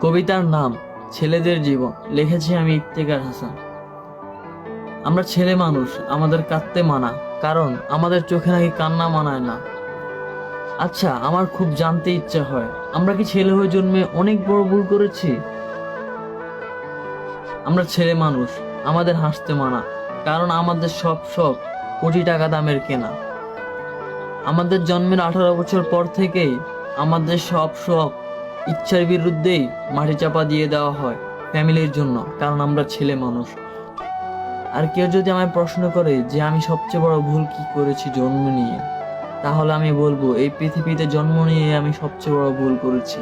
কবিতার নাম ছেলেদের জীবন, লিখেছি আমি ইফতেখার হাসান। আমরা ছেলে মানুষ, আমাদের কাঁদতে মানা, কারণ আমাদের চোখে নাকি কান্না মানায় না। আচ্ছা, আমার খুব জানতে ইচ্ছা হয়, আমরা কি ছেলে হয়ে জন্মে অনেক বড় ভুল করেছি? আমরা ছেলে মানুষ, আমাদের হাসতে মানা, কারণ আমাদের সব শখ কোটি টাকা দামের কেনা। আমাদের জন্মের 18 বছর পর থেকেই আমাদের সব শখ ইচ্ছার বিরুদ্ধেই মাটি চাপা দিয়ে দেওয়া হয় ফ্যামিলির জন্য, কারণ আমরা ছেলে মানুষ। আর কেউ যদি আমায় প্রশ্ন করে যে আমি সবচেয়ে বড় ভুল কি করেছি জন্ম নিয়ে, তাহলে আমি বলবো এই পৃথিবীতে জন্ম নিয়ে আমি সবচেয়ে বড় ভুল করেছি।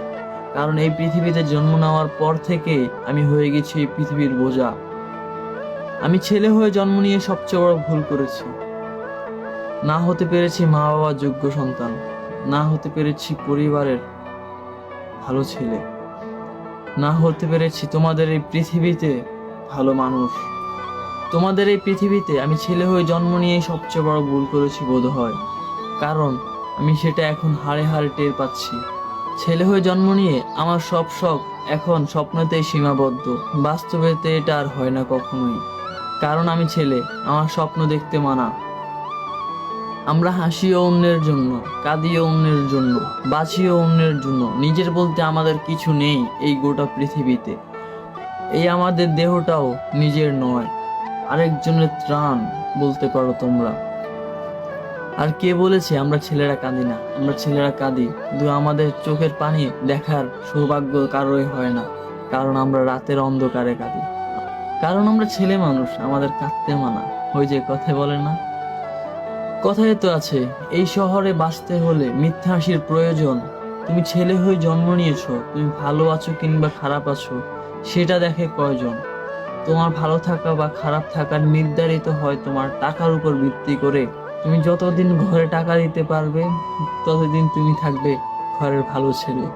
কারণ এই পৃথিবীতে জন্ম নেওয়ার পর থেকে আমি হয়ে গেছি এই পৃথিবীর বোঝা। আমি ছেলে হয়ে জন্ম নিয়ে সবচেয়ে বড় ভুল করেছি। না হতে পেরেছি মা বাবার যোগ্য সন্তান, না হতে পেরেছি পরিবারের ভালো ছেলে, না হতে পেরেছি তোমাদের এই পৃথিবীতে ভালো মানুষ। তোমাদের এই পৃথিবীতে আমি ছেলে হয়ে জন্ম নিয়ে সবচেয়ে বড় ভুল করেছি বোধ হয়, কারণ আমি সেটা এখন হাড়ে হাড়ে টের পাচ্ছি। ছেলে হয়ে জন্ম নিয়ে আমার সব শখ এখন স্বপ্নতেই সীমাবদ্ধ, বাস্তবেতে এটা আর হয় না কখনোই। কারণ আমি ছেলে, আমার স্বপ্ন দেখতে মানা। আমরা হাসিও অন্যের জন্য, কাঁদিও অন্যের জন্য, বাঁচিও অন্যের জন্য, নিজের বলতে আমাদের কিছু নেই এই গোটা পৃথিবীতে। এই আমাদের দেহটাও নিজের নয়, আরেকজনের ত্রাণ বলতে পারো তোমরা। আর কে বলেছে আমরা ছেলেরা কাঁদি না? আমরা ছেলেরা কাঁদি, কিন্তু আমাদের চোখের পানি দেখার সৌভাগ্য কারোই হয় না, কারণ আমরা রাতের অন্ধকারে কাঁদি। কারণ আমরা ছেলে মানুষ, আমাদের কাঁদতে মানা। ওই যে কথায় বলে না, কথায় তো আছে, এই শহরে বাঁচতে হলে মিথ্যা হাসির প্রয়োজন। তুমি ছেলে হয়ে জন্ম নিয়েছো, তুমি ভালো আছো কিংবা খারাপ আছো সেটা দেখে কয়জন? তোমার ভালো থাকা বা খারাপ থাকা নির্ধারিত হয় তোমার টাকার উপর ভিত্তি করে। তুমি যতদিন ঘরে টাকা দিতে পারবে, ততদিন তুমি থাকবে ঘরের ভালো ছেলে।